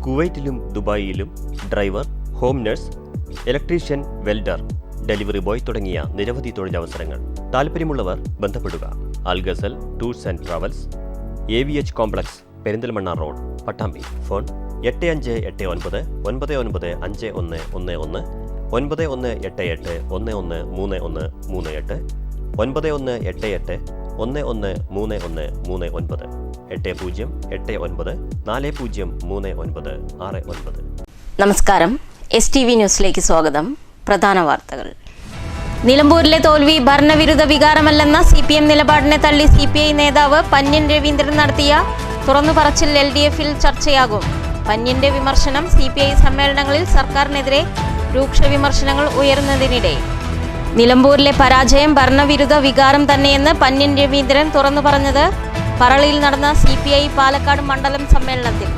കുവൈറ്റിലും ദുബായിലും driver, home nurse, electrician, welder, delivery boy തുടങ്ങിയ നിരവധി തൊഴിലവസരങ്ങൾ. താല്പര്യമുള്ളവർ ബന്ധപ്പെടുക. Alghazal tours and travels, AVH complex, Perinthalmanna road, Pattambi. Phone 8589 995111, 9188 113138, 9188 113139, 8089 403969. നമസ്കാരം. STV ന്യൂസിലേക്ക് സ്വാഗതം. പ്രധാന വാർത്തകൾ. നിലമ്പൂരിലെ തോൽവി ഭരണവിരുദ്ധ വികാരമല്ലെന്ന CPM നിലപാടിനെ തള്ളി CPI നേതാവ് പന്ന്യൻ രവീന്ദ്രൻ നടത്തിയ തുറന്നുപറച്ചിൽ LDF-ൽ ചർച്ചയാകും. പന്ന്യന്റെ വിമർശനം CPI സമ്മേളനങ്ങളിൽ സർക്കാരിനെതിരെ രൂക്ഷ വിമർശനങ്ങൾ ഉയരുന്നതിനിടെ നിലമ്പൂരിലെ പരാജയം ഭരണവിരുദ്ധ വികാരം തന്നെയെന്ന് പന്ന്യൻ രവീന്ദ്രൻ തുറന്നു പറഞ്ഞത് പറളിയിൽ നടന്ന CPI പാലക്കാട് മണ്ഡലം സമ്മേളനത്തിൽ.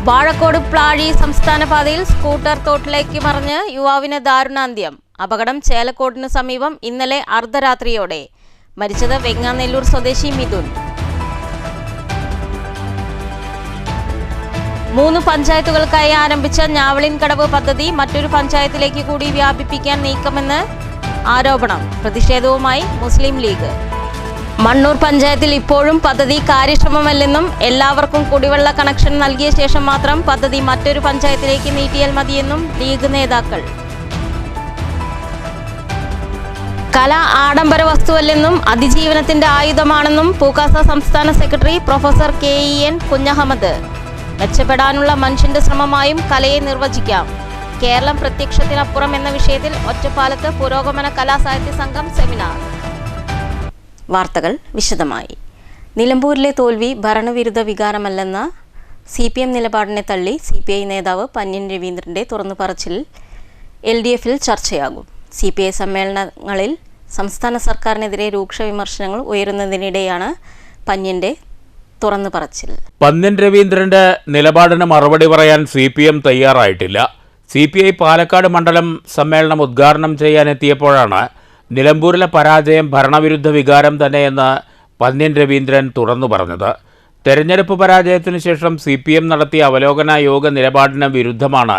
വാഴക്കോട് പ്ലാഴി സംസ്ഥാന പാതയിൽ സ്കൂട്ടർ തോട്ടിലേക്ക് മറിഞ്ഞ് യുവാവിന് ദാരുണാന്ത്യം. അപകടം ചേലക്കോടിനു സമീപം ഇന്നലെ അർദ്ധരാത്രിയോടെ. മരിച്ചത് വെങ്ങാനെല്ലൂർ സ്വദേശി മിഥുൻ. 3 പഞ്ചായത്തുകൾക്കായി ആരംഭിച്ച ഞാവളിൻകടവ് പദ്ധതി മറ്റൊരു പഞ്ചായത്തിലേക്ക് കൂടി വ്യാപിപ്പിക്കാൻ നീക്കമെന്ന് ആരോപണം. പ്രതിഷേധവുമായി മുസ്ലിം ലീഗ്. മണ്ണൂർ പഞ്ചായത്തിൽ ഇപ്പോഴും പദ്ധതി കാര്യക്ഷമമല്ലെന്നും എല്ലാവർക്കും കുടിവെള്ള കണക്ഷൻ നൽകിയ ശേഷം മാത്രം പദ്ധതി മറ്റൊരു പഞ്ചായത്തിലേക്ക് നീട്ടിയാൽ മതിയെന്നും ലീഗ് നേതാക്കൾ. കല ആഡംബര വസ്തുവല്ലെന്നും അതിജീവനത്തിന്റെ ആയുധമാണെന്നും പൂക്കാസ സംസ്ഥാന സെക്രട്ടറി പ്രൊഫസർ KEN കുഞ്ഞഹമ്മദ്. മെച്ചപ്പെടാനുള്ള മനുഷ്യന്റെ ശ്രമമായും കലയെ നിർവചിക്കാം. കേരളം പ്രത്യക്ഷത്തിനപ്പുറം എന്ന വിഷയത്തിൽ ഒറ്റപ്പാലത്ത് പുരോഗമന കലാസാഹിത്യ സംഘം സെമിനാർ. വാർത്തകൾ വിശദമായി. നിലമ്പൂരിലെ തോൽവി ഭരണവിരുദ്ധ വികാരമല്ലെന്ന CPM നിലപാടിനെ തള്ളി CPI നേതാവ് പന്ന്യൻ രവീന്ദ്രന്റെ തുറന്നുപറച്ചിൽ LDF-ൽ ചർച്ചയാകും. CPI സമ്മേളനങ്ങളിൽ സംസ്ഥാന സർക്കാരിനെതിരെ രൂക്ഷ വിമർശനങ്ങൾ ഉയരുന്നതിനിടെയാണ് പന്ന്യന്റെ തുറന്നുപറച്ചിൽ. പന്ന്യൻ രവീന്ദ്രന്റെ നിലപാടിന് മറുപടി പറയാൻ CPM തയ്യാറായിട്ടില്ല. CPI പാലക്കാട് മണ്ഡലം സമ്മേളനം ഉദ്ഘാടനം ചെയ്യാനെത്തിയപ്പോഴാണ് നിലമ്പൂരിലെ പരാജയം ഭരണവിരുദ്ധ വികാരം തന്നെയെന്ന് പന്ന്യൻ രവീന്ദ്രൻ തുറന്നു പറഞ്ഞത്. തെരഞ്ഞെടുപ്പ് പരാജയത്തിനു ശേഷം CPM നടത്തിയ അവലോകന യോഗ നിലപാടിന് വിരുദ്ധമാണ്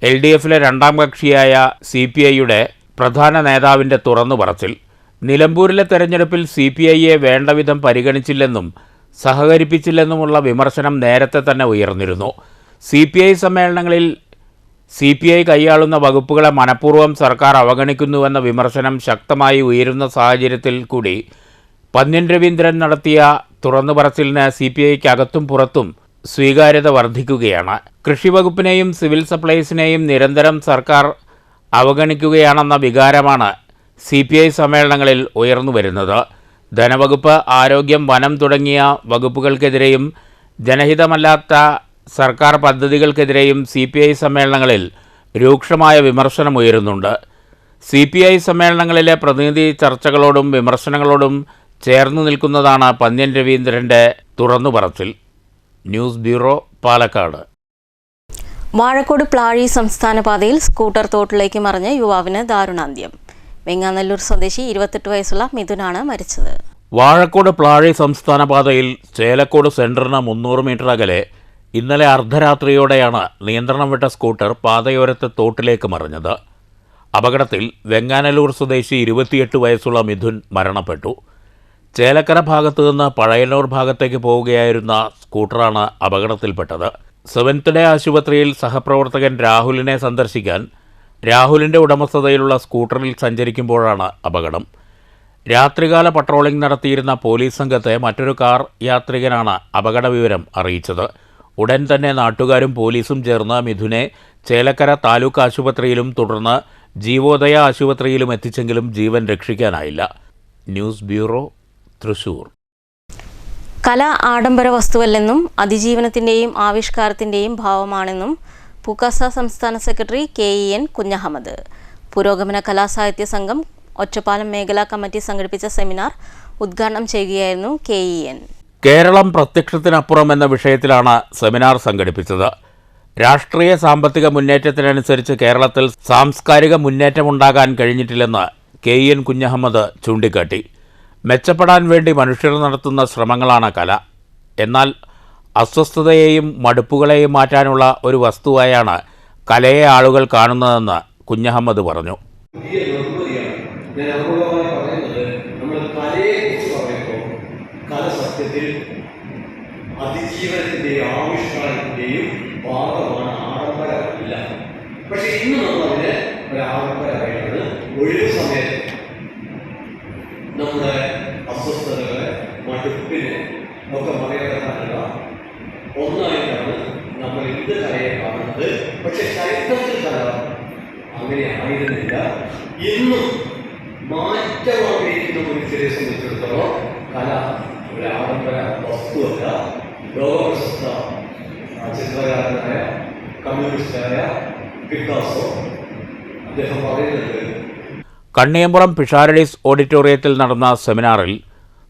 LDF-ലെ രണ്ടാം കക്ഷിയായ CPI-യുടെ പ്രധാന നേതാവിൻ്റെ തുറന്നു പറച്ചിൽ. നിലമ്പൂരിലെ തെരഞ്ഞെടുപ്പിൽ CPI-യെ വേണ്ടവിധം പരിഗണിച്ചില്ലെന്നും സഹകരിപ്പിച്ചില്ലെന്നുമുള്ള വിമർശനം നേരത്തെ തന്നെ ഉയർന്നിരുന്നു. CPI സമ്മേളനങ്ങളിൽ CPI കൈയാളുന്ന വകുപ്പുകളെ മനഃപൂർവ്വം സർക്കാർ അവഗണിക്കുന്നുവെന്ന വിമർശനം ശക്തമായി ഉയരുന്ന സാഹചര്യത്തിൽ കൂടി പന്ന്യൻ രവീന്ദ്രൻ നടത്തിയ തുറന്നുപറച്ചിലിന് CPI-ക്കകത്തും പുറത്തും സ്വീകാര്യത വർദ്ധിക്കുകയാണ്. കൃഷി വകുപ്പിനെയും സിവിൽ സപ്ലൈസിനെയും നിരന്തരം സർക്കാർ അവഗണിക്കുകയാണെന്ന വികാരമാണ് CPI സമ്മേളനങ്ങളിൽ ഉയർന്നു വരുന്നത്. ധനവകുപ്പ്, ആരോഗ്യം, വനം തുടങ്ങിയ വകുപ്പുകൾക്കെതിരെയും ജനഹിതമല്ലാത്ത സർക്കാർ പദ്ധതികൾക്കെതിരെയും CPI സമ്മേളനങ്ങളിൽ രൂക്ഷമായ വിമർശനം ഉയരുന്നുണ്ട്. CPI സമ്മേളനങ്ങളിലെ പ്രതിനിധി ചർച്ചകളോടും വിമർശനങ്ങളോടും ചേർന്നു നിൽക്കുന്നതാണ് പന്ന്യൻ രവീന്ദ്രൻ്റെ തുറന്നുപറച്ചിൽ. News bureau, Palakkad. വാഴക്കോട് പ്ലാഴി സംസ്ഥാന പാതയിൽ സ്കൂട്ടർ തോട്ടിലേക്ക് മറിഞ്ഞ് യുവാവിന് ദാരുണാന്ത്യം. വെങ്ങാനെല്ലൂർ സ്വദേശി 28 വയസ്സുള്ള മിഥുനാണ് മരിച്ചത്. വാഴക്കോട് പ്ലാഴി സംസ്ഥാന പാതയിൽ ചേലക്കോട് സെൻറ്ററിന് 300 മീറ്റർ അകലെ ഇന്നലെ അർദ്ധരാത്രിയോടെയാണ് നിയന്ത്രണം വിട്ട സ്കൂട്ടർ പാതയോരത്ത് തോട്ടിലേക്ക് മറിഞ്ഞത്. അപകടത്തിൽ വെങ്ങാനല്ലൂർ സ്വദേശി 28 വയസ്സുള്ള മിഥുൻ മരണപ്പെട്ടു. ചേലക്കര ഭാഗത്തു നിന്ന് പഴയന്നൂർ ഭാഗത്തേക്ക് പോവുകയായിരുന്ന സ്കൂട്ടറാണ് അപകടത്തിൽപ്പെട്ടത്. സെവൻത്ത് ഡേ ആശുപത്രിയിൽ സഹപ്രവർത്തകൻ രാഹുലിനെ സന്ദർശിക്കാൻ രാഹുലിൻ്റെ ഉടമസ്ഥതയിലുള്ള സ്കൂട്ടറിൽ സഞ്ചരിക്കുമ്പോഴാണ് അപകടം. രാത്രികാല പട്രോളിംഗ് നടത്തിയിരുന്ന പോലീസ് സംഘത്തെ മറ്റൊരു കാർ യാത്രികനാണ് അപകട വിവരം അറിയിച്ചത്. ഉടൻ തന്നെ നാട്ടുകാരും പോലീസും ചേർന്ന് മിഥുനെ ചേലക്കര താലൂക്ക് ആശുപത്രിയിലും തുടർന്ന് ജീവോദയ ആശുപത്രിയിലും എത്തിച്ചെങ്കിലും ജീവൻ രക്ഷിക്കാനായില്ല. News bureau, Thrissur. കല ആഡംബര വസ്തുവല്ലെന്നും അതിജീവനത്തിൻ്റെയും ആവിഷ്കാരത്തിൻ്റെയും ഭാവമാണെന്നും പൂക്കാസ സംസ്ഥാന സെക്രട്ടറി KEN കുഞ്ഞഹമ്മദ്. പുരോഗമന കലാസാഹിത്യ സംഘം ഒറ്റപ്പാലം മേഖലാ കമ്മിറ്റി സംഘടിപ്പിച്ച സെമിനാർ ഉദ്ഘാടനം ചെയ്യുകയായിരുന്നു KEN. കേരളം പ്രത്യക്ഷത്തിനപ്പുറം എന്ന വിഷയത്തിലാണ് സെമിനാർ സംഘടിപ്പിച്ചത്. രാഷ്ട്രീയ സാമ്പത്തിക മുന്നേറ്റത്തിനനുസരിച്ച് കേരളത്തിൽ സാംസ്കാരിക മുന്നേറ്റമുണ്ടാകാൻ കഴിഞ്ഞിട്ടില്ലെന്ന് KEN കുഞ്ഞഹമ്മദ് ചൂണ്ടിക്കാട്ടി. മെച്ചപ്പെടാൻ വേണ്ടി മനുഷ്യർ നടത്തുന്ന ശ്രമങ്ങളാണ് കല. എന്നാൽ അസ്വസ്ഥതയെയും മടുപ്പുകളെയും മാറ്റാനുള്ള ഒരു വസ്തുവായാണ് കലയെ ആളുകൾ കാണുന്നതെന്ന് കുഞ്ഞഹമ്മദ് പറഞ്ഞു. അതിജീവനത്തിന്റെയും ആവിഷ്കാരത്തിന്റെയും ഭാഗമാണ്, ആഡംബരമല്ല. പക്ഷെ ഇന്ന് നമ്മളതിനെ ഒരു ആഡംബരമായിട്ടാണ് ഒഴിവ് സമയത്ത് നമ്മുടെ അസ്വസ്ഥതകളെ മടുപ്പിനെ ഒക്കെ മറികടക്കാനുള്ള ഒന്നായിട്ടാണ് നമ്മൾ ഇന്ന് കലയെ കാണുന്നത്. പക്ഷെ ചരിത്രത്തിൽ കല അങ്ങനെ ആയിരുന്നില്ല. ഇന്നും മാറ്റം ആഗ്രഹിക്കുന്ന മനുഷ്യരെ സംബന്ധിച്ചിടത്തോളം കല ഒരു ആഡംബര വസ്തുവല്ല. ലോകപ്രശസ്ത ചിത്രകാരനായ കമ്മ്യൂണിസ്റ്റായ പിക്കാസോ അദ്ദേഹം പറയുന്നത്. കണ്ണിയമ്പുറം പിഷാരഡീസ് ഓഡിറ്റോറിയത്തിൽ നടന്ന സെമിനാറിൽ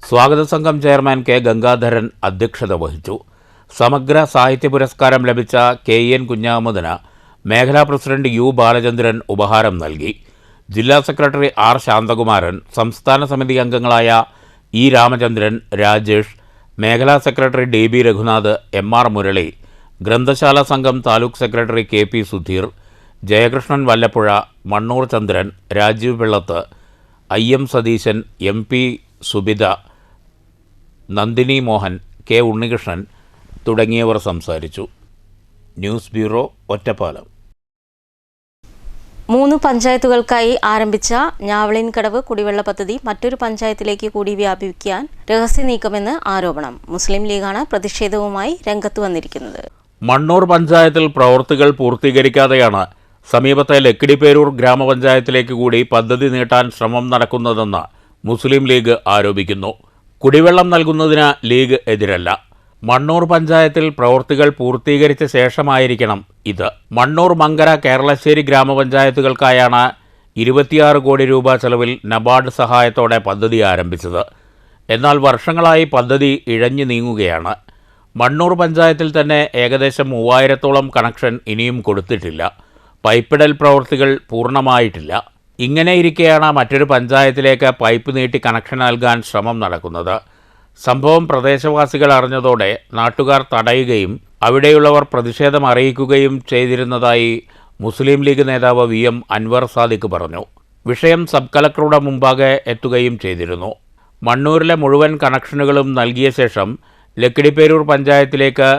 സ്വാഗത സംഘം ചെയർമാൻ കെ ഗംഗാധരൻ അധ്യക്ഷത വഹിച്ചു. സമഗ്ര സാഹിത്യ പുരസ്കാരം ലഭിച്ച KN കുഞ്ഞഹമ്മദിന് മേഖലാ പ്രസിഡന്റ് U ബാലചന്ദ്രൻ ഉപഹാരം നൽകി. ജില്ലാ സെക്രട്ടറി R ശാന്തകുമാരൻ, സംസ്ഥാന സമിതി അംഗങ്ങളായ E രാമചന്ദ്രൻ, രാജേഷ്, മേഖലാ secretary DB Raghunath, MR Murali, ഗ്രന്ഥശാല സംഘം taluk secretary KP Sudheer, Jayakrishnan Vallappuzha, Mannur Chandran, Rajeev Vellathu, IM Satheesan, MP Subitha, Nandini Mohan, K Unnikrishnan തുടങ്ങിയവർ സംസാരിച്ചു. News bureau, Ottapalam. 3 പഞ്ചായത്തുകൾക്കായി ആരംഭിച്ച ഞാവളിൻകടവ് കുടിവെള്ള പദ്ധതി മറ്റൊരു പഞ്ചായത്തിലേക്ക് കൂടി വ്യാപിപ്പിക്കാൻ രഹസ്യ നീക്കമെന്ന് ആരോപണം. മുസ്ലിം ലീഗാണ് പ്രതിഷേധവുമായി രംഗത്ത് വന്നിരിക്കുന്നത്. മണ്ണൂർ പഞ്ചായത്തിൽ പ്രവൃത്തികൾ പൂർത്തീകരിക്കാതെയാണ് സമീപത്തെ ലക്കിടിപ്പേരൂർ ഗ്രാമപഞ്ചായത്തിലേക്ക് കൂടി പദ്ധതി നീട്ടാൻ ശ്രമം നടക്കുന്നതെന്ന് മുസ്ലിം ലീഗ് ആരോപിക്കുന്നു. കുടിവെള്ളം നൽകുന്നതിന് ലീഗ് എതിരല്ല. മണ്ണൂർ പഞ്ചായത്തിൽ പ്രവൃത്തികൾ പൂർത്തീകരിച്ച ശേഷമായിരിക്കണം ഇത്. മണ്ണൂർ, മങ്കര, കേരളശ്ശേരി ഗ്രാമപഞ്ചായത്തുകൾക്കായാണ് 26 കോടി രൂപ ചെലവിൽ നബാർഡ് സഹായത്തോടെ പദ്ധതി ആരംഭിച്ചത്. എന്നാൽ വർഷങ്ങളായി പദ്ധതി ഇഴഞ്ഞു നീങ്ങുകയാണ്. മണ്ണൂർ പഞ്ചായത്തിൽ തന്നെ ഏകദേശം 3000-ഓളം കണക്ഷൻ ഇനിയും കൊടുത്തിട്ടില്ല. പൈപ്പിടൽ പ്രവൃത്തികൾ പൂർണ്ണമായിട്ടില്ല. ഇങ്ങനെയിരിക്കെയാണ് മറ്റൊരു പഞ്ചായത്തിലേക്ക് പൈപ്പ് നീട്ടി കണക്ഷൻ നൽകാൻ ശ്രമം നടക്കുന്നത്. സംഭവം പ്രദേശവാസികൾ അറിഞ്ഞതോടെ നാട്ടുകാർ തടയുകയും അവിടെയുള്ളവർ പ്രതിഷേധം അറിയിക്കുകയും ചെയ്തിരുന്നതായി മുസ്ലിം ലീഗ് നേതാവ് VM അൻവർ സാദിഖ് പറഞ്ഞു. വിഷയം സബ് കളക്ടറുടെ മുമ്പാകെ എത്തുകയും ചെയ്തിരുന്നു. മണ്ണൂരിലെ മുഴുവൻ കണക്ഷനുകളും നൽകിയ ശേഷം ലക്കിടിപ്പേരൂർ പഞ്ചായത്തിലേക്ക്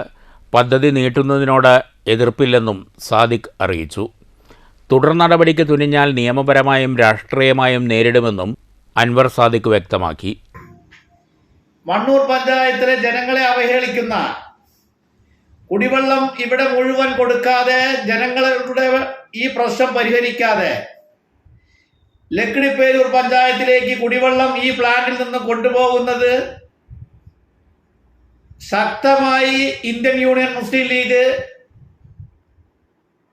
പദ്ധതി നീട്ടുന്നതിനോട് എതിർപ്പില്ലെന്നും സാദിഖ് അറിയിച്ചു. തുടർ നടപടിക്ക് തുനിഞ്ഞാൽ നിയമപരമായും രാഷ്ട്രീയമായും നേരിടുമെന്നും അൻവർ സാദിഖ് വ്യക്തമാക്കി. മണ്ണൂർ പഞ്ചായത്തിലെ ജനങ്ങളെ അവഹേളിക്കുന്ന, കുടിവെള്ളം ഇവിടെ മുഴുവൻ കൊടുക്കാതെ ജനങ്ങളുടെ ഈ പ്രശ്നം പരിഹരിക്കാതെ ലക്കിടിപ്പേരൂർ പഞ്ചായത്തിലേക്ക് കുടിവെള്ളം ഈ പ്ലാന്റിൽ നിന്ന് കൊണ്ടുപോകുന്നത് ശക്തമായി ഇന്ത്യൻ യൂണിയൻ മുസ്ലിം ലീഗ്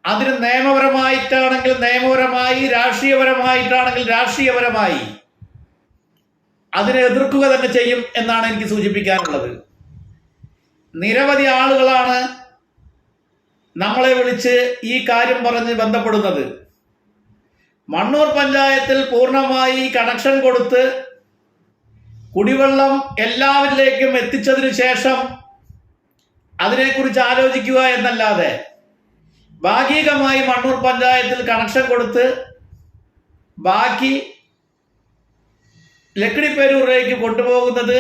അതിന് നിയമപരമായിട്ടാണെങ്കിൽ നിയമപരമായി, രാഷ്ട്രീയപരമായിട്ടാണെങ്കിൽ രാഷ്ട്രീയപരമായി അതിനെ എതിർക്കുക തന്നെ ചെയ്യും എന്നാണ് എനിക്ക് സൂചിപ്പിക്കാനുള്ളത്. നിരവധി ആളുകളാണ് നമ്മളെ വിളിച്ച് ഈ കാര്യം പറഞ്ഞ് ബന്ധപ്പെടുന്നത്. മണ്ണൂർ പഞ്ചായത്തിൽ പൂർണ്ണമായി കണക്ഷൻ കൊടുത്ത് കുടിവെള്ളം എല്ലാവരിലേക്കും എത്തിച്ചതിനു ശേഷം അതിനെക്കുറിച്ച് ആലോചിക്കുക എന്നല്ലാതെ ഭാഗികമായി മണ്ണൂർ പഞ്ചായത്തിൽ കണക്ഷൻ കൊടുത്ത് ബാക്കി ലക്കിടിപ്പേരൂരിലേക്ക് കൊണ്ടുപോകുന്നത്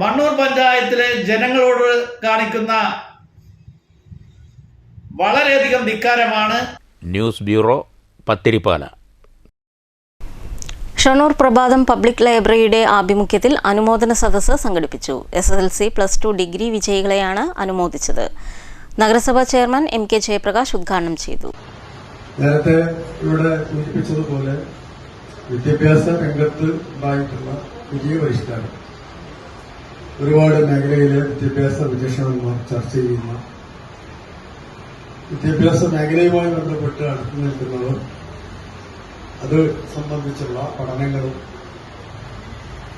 മണ്ണൂർ പഞ്ചായത്തിലെ ജനങ്ങളോട് കാണിക്കുന്ന വളരെയധികം ധിക്കാരമാണ്. News bureau, Pathiripala. Shoranur Prabhatham public ലൈബ്രറിയുടെ ആഭിമുഖ്യത്തിൽ അനുമോദന സദസ്സ് സംഘടിപ്പിച്ചു. SSLC, +2 ഡിഗ്രി വിജയികളെയാണ് അനുമോദിച്ചത്. നഗരസഭാ ചെയർമാൻ MK ജയപ്രകാശ് ഉദ്ഘാടനം ചെയ്തു. നേരത്തെ ഇവിടെ സൂചിപ്പിച്ചതുപോലെ വിദ്യാഭ്യാസ രംഗത്ത് ഉണ്ടായിട്ടുള്ള വലിയ പരിഷ്കാരം, ഒരുപാട് മേഖലയിലെ വിദ്യാഭ്യാസ വിചക്ഷണന്മാർ ചർച്ച ചെയ്യുന്ന, വിദ്യാഭ്യാസ മേഖലയുമായി ബന്ധപ്പെട്ട് അടുത്തു നിൽക്കുന്നവർ അത് സംബന്ധിച്ചുള്ള പഠനങ്ങളും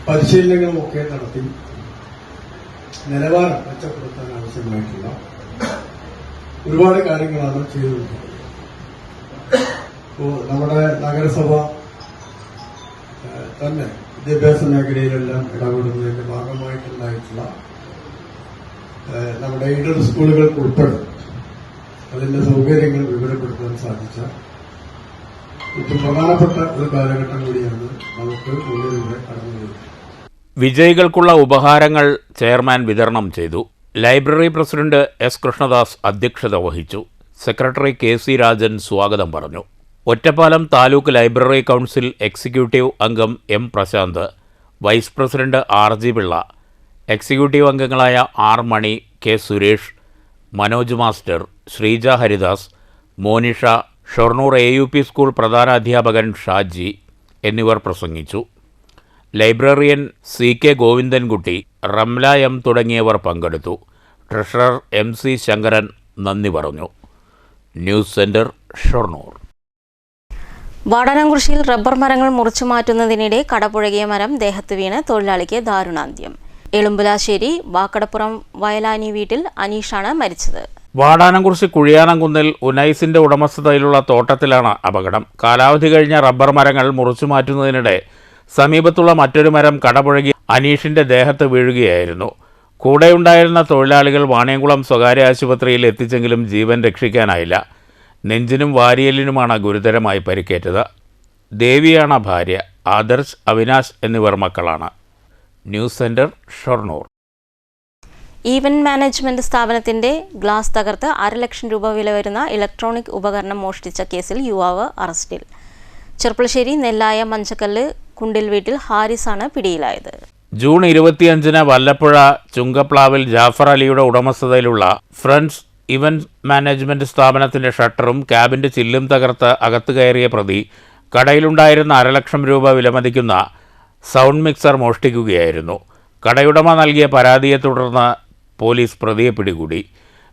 പരിശീലനങ്ങളും ഒക്കെ നടത്തി നിലവാരം മെച്ചപ്പെടുത്താൻ ആവശ്യമായിട്ടുള്ള ഒരുപാട് കാര്യങ്ങളാണ് ചെയ്തുകൊണ്ടിരിക്കുന്നത്. ഇപ്പോൾ നമ്മുടെ നഗരസഭ തന്നെ വിദ്യാഭ്യാസ മേഖലയിലെല്ലാം ഇടപെടുന്നതിന്റെ ഭാഗമായിട്ടുണ്ടായിട്ടുള്ള നമ്മുടെ എയ്ഡഡ് സ്കൂളുകൾക്ക് ഉൾപ്പെടെ അതിന്റെ സൗകര്യങ്ങൾ വിവരപ്പെടുത്താൻ സാധിച്ച ഏറ്റവും പ്രധാനപ്പെട്ട ഒരു കാലഘട്ടം കൂടിയാണ് നമുക്ക് മുന്നിലൂടെ കടന്നുപോയത്. വിജയികൾക്കുള്ള ഉപഹാരങ്ങൾ ചെയർമാൻ വിതരണം ചെയ്തു. ലൈബ്രറി പ്രസിഡന്റ് എസ് കൃഷ്ണദാസ് അധ്യക്ഷത വഹിച്ചു. Secretary K C. രാജൻ സ്വാഗതം പറഞ്ഞു. Ottapalam taluk library council executive അംഗം M Prashanth, vice president RG. Pillai, executive അംഗങ്ങളായ R. Mani, K. Suresh, Manoj master, Sreeja Haridas, Monisha, Shoranur AUP school പ്രധാനാധ്യാപകൻ ഷാജി എന്നിവർ പ്രസംഗിച്ചു. Librarian CK Govindankutty, Ramla M തുടങ്ങിയവർ പങ്കെടുത്തു. ട്രഷറർ MC ശങ്കരൻ നന്ദി പറഞ്ഞു. News centre, Shoranur. വാടാനംകുറിശ്ശിയിൽ റബ്ബർ മരങ്ങൾ മുറിച്ചു മാറ്റുന്നതിനിടെ കടപുഴകിയ മരം ദേഹത്ത് വീണ് തൊഴിലാളിക്ക് ദാരുണാന്ത്യം. എളുമ്പലാശ്ശേരി വാക്കടപ്പുറം വയലാനി വീട്ടിൽ അനീഷാണ് മരിച്ചത്. വാടാനംകുറിശ്ശി കുഴിയാനംകുന്നിൽ ഉനൈസിന്റെ ഉടമസ്ഥതയിലുള്ള തോട്ടത്തിലാണ് അപകടം. കാലാവധി കഴിഞ്ഞ റബ്ബർ മരങ്ങൾ മുറിച്ചു മാറ്റുന്നതിനിടെ സമീപത്തുള്ള മറ്റൊരു മരം കടപുഴകി അനീഷിന്റെ ദേഹത്ത് വീഴുകയായിരുന്നു. കൂടെയുണ്ടായിരുന്ന തൊഴിലാളികൾ വാണിയംകുളം സ്വകാര്യ ആശുപത്രിയിൽ എത്തിച്ചെങ്കിലും ജീവൻ രക്ഷിക്കാനായില്ല. നെഞ്ചിനും വാരിയലിനുമാണ് ഗുരുതരമായി പരിക്കേറ്റത്. ദേവിയാണ് ഭാര്യ. ആദർശ്, അവിനാശ് എന്നിവർ മക്കളാണ്. News centre, Shoranur. Event management സ്ഥാപനത്തിന്റെ ഗ്ലാസ് തകർത്ത് 1.5 ലക്ഷം രൂപ വില വരുന്ന ഇലക്ട്രോണിക് ഉപകരണം മോഷ്ടിച്ച കേസിൽ യുവാവ് അറസ്റ്റിൽ. ചെർപ്പളശ്ശേരി നെല്ലായ മഞ്ചക്കല്ല് കുണ്ടിൽ വീട്ടിൽ ഹാരിസാണ് പിടിയിലായത്. ജൂൺ 25-ന് വല്ലപ്പുഴ ചുങ്കപ്ലാവിൽ ജാഫർ അലിയുടെ ഉടമസ്ഥതയിലുള്ള ഫ്രണ്ട്സ് ഇവന്റ് മാനേജ്മെന്റ് സ്ഥാപനത്തിന്റെ ഷട്ടറും ക്യാബിന്റെ ചില്ലും തകർത്ത് അകത്ത് കയറിയ പ്രതി കടയിലുണ്ടായിരുന്ന 1.5 ലക്ഷം രൂപ വിലമതിക്കുന്ന സൗണ്ട് മിക്സർ മോഷ്ടിക്കുകയായിരുന്നു. കടയുടമ നൽകിയ പരാതിയെ തുടർന്ന് പോലീസ് പ്രതിയെ പിടികൂടി.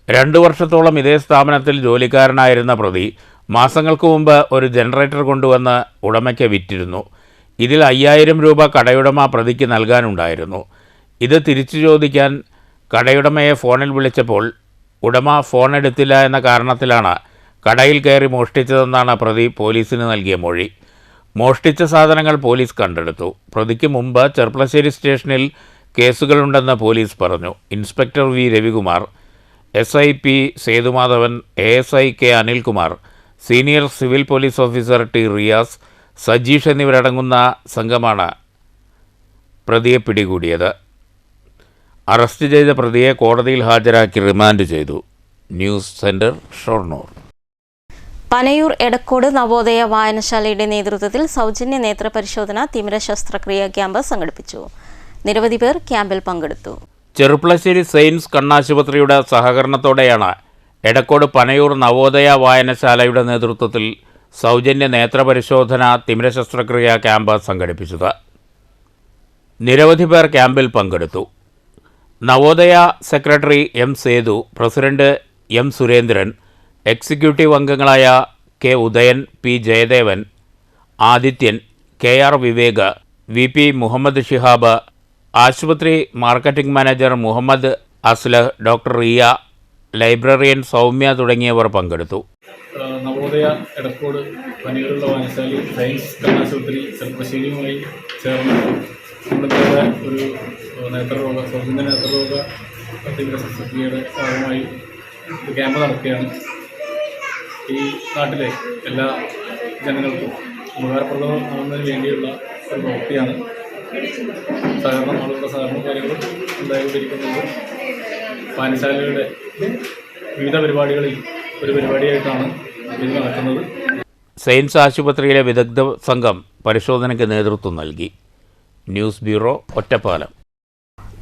2 വർഷത്തോളം ഇതേ സ്ഥാപനത്തിൽ ജോലിക്കാരനായിരുന്ന പ്രതി മാസങ്ങൾക്ക് മുമ്പ് ഒരു ജനറേറ്റർ കൊണ്ടുവന്ന് ഉടമയ്ക്ക് വിറ്റിരുന്നു. ഇതിൽ 5000 രൂപ കടയുടമ പ്രതിക്ക് നൽകാനുണ്ടായിരുന്നു. ഇത് തിരിച്ചു ചോദിക്കാൻ കടയുടമയെ ഫോണിൽ വിളിച്ചപ്പോൾ ഉടമ ഫോൺ എടുത്തില്ല എന്ന കാരണത്തിലാണ് കടയിൽ കയറി മോഷ്ടിച്ചതെന്നാണ് പ്രതി പോലീസിന് നൽകിയ മൊഴി. മോഷ്ടിച്ച സാധനങ്ങൾ പോലീസ് കണ്ടെടുത്തു. പ്രതിക്ക് മുമ്പ് ചെർപ്പളശ്ശേരി സ്റ്റേഷനിൽ കേസുകളുണ്ടെന്ന് പോലീസ് പറഞ്ഞു. Inspector V Ravikumar, SIP Sethumadhavan, ASI K Anilkumar, senior civil police officer T Riyas, Sajeesh എന്നിവരടങ്ങുന്ന സംഘമാണ് പ്രതിയെ പിടികൂടിയത്. അറസ്റ്റ് ചെയ്ത പ്രതിയെ കോടതിയിൽ ഹാജരാക്കി റിമാൻഡ് ചെയ്തു. News centre, Shoranur. പനയൂർ എടക്കോട് നവോദയ വായനശാലയുടെ നേതൃത്വത്തിൽ സൗജന്യ നേത്ര പരിശോധന തിമിര ശസ്ത്രക്രിയ ക്യാമ്പ് സംഘടിപ്പിച്ചു. നിരവധി പേർ ക്യാമ്പിൽ പങ്കെടുത്തു. ചെറുപ്പളശ്ശേരി സെയിൻസ് കണ്ണാശുപത്രിയുടെ സഹകരണത്തോടെയാണ് എടക്കോട് പനയൂർ നവോദയ വായനശാലയുടെ നേതൃത്വത്തിൽ സൗജന്യ നേത്രപരിശോധന തിമിര ശസ്ത്രക്രിയ ക്യാമ്പ് സംഘടിപ്പിച്ചത്. നിരവധി പേർ ക്യാമ്പിൽ പങ്കെടുത്തു. Navodaya secretary M Sethu, president M Surendran, executive അംഗങ്ങളായ K Udayan, P Jayadevan, Adithyan, KR Vivek, VP Muhammad Shihab, ആശുപത്രി marketing manager Muhammad Aslah, doctor Riya, librarian Soumya തുടങ്ങിയവർ പങ്കെടുത്തു. നവോദയ എടക്കോട് പനയൂരുള്ള വായനശാലയിൽ സയൻസ് കണ്ണാശുപത്രി ചെറുപ്പശ്ശേരിയുമായി ചേർന്ന് നമ്മുടെ ഒരു നേത്രരോഗ സൗജന്യ നേത്രരോഗ തിമിര ശസ്ത്രക്രിയയുടെ ഭാഗമായി ഒരു ക്യാമ്പ് നടക്കുകയാണ്. ഈ നാട്ടിലെ എല്ലാ ജനങ്ങൾക്കും ഉപകാരപ്രദമാകുന്നതിന് വേണ്ടിയുള്ള ഒരു പ്രവൃത്തിയാണ്. ആളുകളുടെ സഹകരണവും കാര്യങ്ങളും ഉണ്ടായിക്കൊണ്ടിരിക്കുന്നത് വായനശാലയുടെ വിവിധ പരിപാടികളിൽ ഒരു പരിപാടിയായിട്ടാണ് ഇത് നടക്കുന്നത്. സെയിൻസ് ആശുപത്രിയിലെ വിദഗ്ധ സംഘം പരിശോധനയ്ക്ക് നേതൃത്വം നൽകി. News bureau, Ottapalam.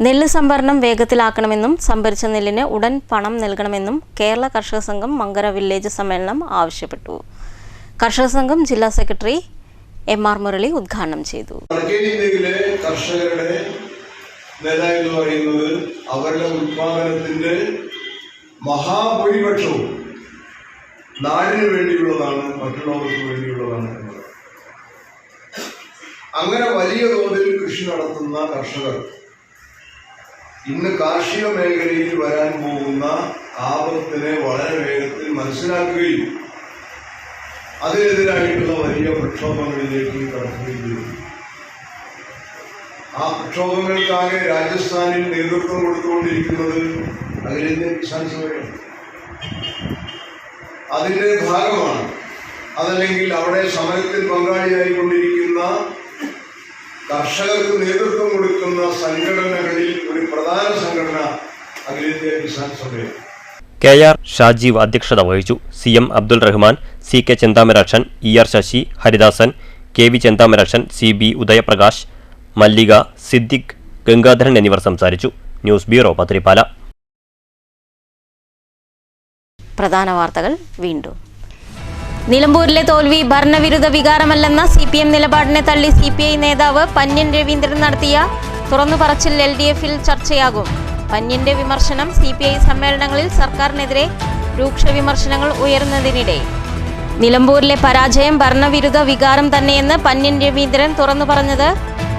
നെല്ല് സംഭരണം വേഗത്തിലാക്കണമെന്നും സംഭരിച്ച നെല്ലിന് ഉടൻ പണം നൽകണമെന്നും കേരള കർഷക സംഘം മങ്കര വില്ലേജ് സമ്മേളനം ആവശ്യപ്പെട്ടു. കർഷക സംഘം ജില്ലാ സെക്രട്ടറി MR മുരളി ഉദ്ഘാടനം ചെയ്തു. കർഷകരുടെ നില എന്ന് പറയുന്നത് അവരുടെ ഉത്പാദനത്തിന്റെ മഹാഭൂരിപക്ഷവും നാടിന് വേണ്ടിയുള്ളതാണ്, മറ്റുള്ളവർക്ക് വേണ്ടിയുള്ളതാണ് എന്നത്. അങ്ങനെ വലിയ തോതിൽ കൃഷി നടത്തുന്ന കർഷകർ ഇന്ന് കാർഷിക മേഖലയിൽ വരാൻ പോകുന്ന ആപത്തിനെ വളരെ വേഗത്തിൽ മനസ്സിലാക്കുകയും അതിനെതിരായിട്ടുള്ള വലിയ പ്രക്ഷോഭങ്ങളിലേക്ക് കടക്കുകയും ചെയ്തു. ആ പ്രക്ഷോഭങ്ങൾക്കാകെ രാജസ്ഥാനിൽ നേതൃത്വം കൊടുത്തുകൊണ്ടിരിക്കുന്നത് അഖിലേന്ത്യാ കിസാൻ സഭയാണ്. അതിൻ്റെ ഭാഗമാണ്. അതല്ലെങ്കിൽ അവിടെ സമരത്തിൽ പങ്കാളിയായിക്കൊണ്ടിരിക്കുന്ന കർഷകർക്ക് നേതൃത്വം കൊടുക്കുന്ന സംഘടനകളിൽ ഒരു പ്രധാന സംഘടന അഖിലേന്ത്യാ കിസാൻ സഭയാണ്. KR ഷാജീവ് അധ്യക്ഷത വഹിച്ചു. CM Abdul Rahman, CK Chenthamarakshan, ER Sasi, Haridasan, KV Chenthamarakshan, CB Udayaprakash, മല്ലിക, സിദ്ദിഖ്, ഗംഗാധരൻ എന്നിവർ സംസാരിച്ചു. News bureau, Pathripala. പ്രധാന വാർത്തകൾ വീണ്ടും. നിലമ്പൂരിലെ തോൽവി ഭരണവിരുദ്ധ വികാരമല്ലെന്ന CPM നിലപാടിനെ തള്ളി CPI നേതാവ് പന്ന്യൻ രവീന്ദ്രൻ നടത്തിയ തുറന്നുപറച്ചിൽ LDF-ൽ ചർച്ചയാകും. പന്ന്യന്റെ വിമർശനം CPI സമ്മേളനങ്ങളിൽ സർക്കാരിനെതിരെ രൂക്ഷ വിമർശനങ്ങൾ ഉയരുന്നതിനിടെ നിലമ്പൂരിലെ പരാജയം ഭരണവിരുദ്ധ വികാരം തന്നെയെന്ന് പന്ന്യൻ രവീന്ദ്രൻ തുറന്നു പറഞ്ഞത്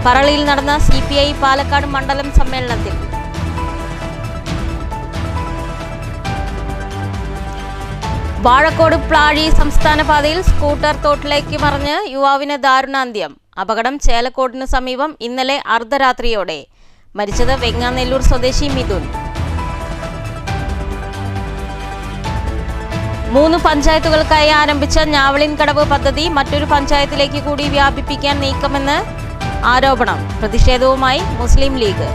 പറളിയിൽ നടന്ന CPI പാലക്കാട് മണ്ഡലം സമ്മേളനത്തിൽ. വാഴക്കോട് പ്ലാഴി സംസ്ഥാന പാതയിൽ സ്കൂട്ടർ തോട്ടിലേക്ക് മറിഞ്ഞ് യുവാവിന് ദാരുണാന്ത്യം. അപകടം ചേലക്കോടിനു സമീപം ഇന്നലെ അർദ്ധരാത്രിയോടെ. മരിച്ചത് വെങ്ങാനെല്ലൂർ സ്വദേശി മിഥുൻ. 3 പഞ്ചായത്തുകൾക്കായി ആരംഭിച്ച ഞാവളിൻകടവ് പദ്ധതി മറ്റൊരു പഞ്ചായത്തിലേക്ക് കൂടി വ്യാപിപ്പിക്കാൻ നീക്കമെന്ന് ആരോപണം. പ്രതിഷേധവുമായി മുസ്ലിം ലീഗ്.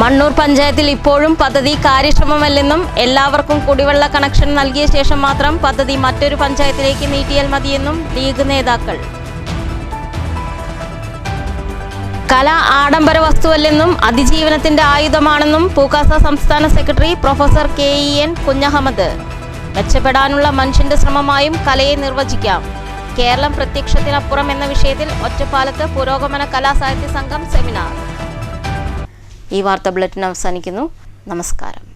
മണ്ണൂർ പഞ്ചായത്തിൽ ഇപ്പോഴും പദ്ധതി കാര്യക്ഷമമല്ലെന്നും എല്ലാവർക്കും കുടിവെള്ള കണക്ഷൻ നൽകിയ ശേഷം മാത്രം പദ്ധതി മറ്റൊരു പഞ്ചായത്തിലേക്ക് നീട്ടിയാൽ മതിയെന്നും ലീഗ് നേതാക്കൾ. കല ആഡംബര വസ്തുവല്ലെന്നും അതിജീവനത്തിന്റെ ആയുധമാണെന്നും പൂക്കാസ സംസ്ഥാന സെക്രട്ടറി പ്രൊഫസർ KEN കുഞ്ഞഹമ്മദ്. മെച്ചപ്പെടാനുള്ള മനുഷ്യന്റെ ശ്രമമായും കലയെ നിർവചിക്കാം. കേരളം പ്രത്യക്ഷത്തിനപ്പുറം എന്ന വിഷയത്തിൽ ഒറ്റപ്പാലത്ത് പുരോഗമന കലാസാഹിത്യ സംഘം സെമിനാർ. ഈ വാർത്താ ബുള്ളറ്റിൻ അവസാനിക്കുന്നു. നമസ്കാരം.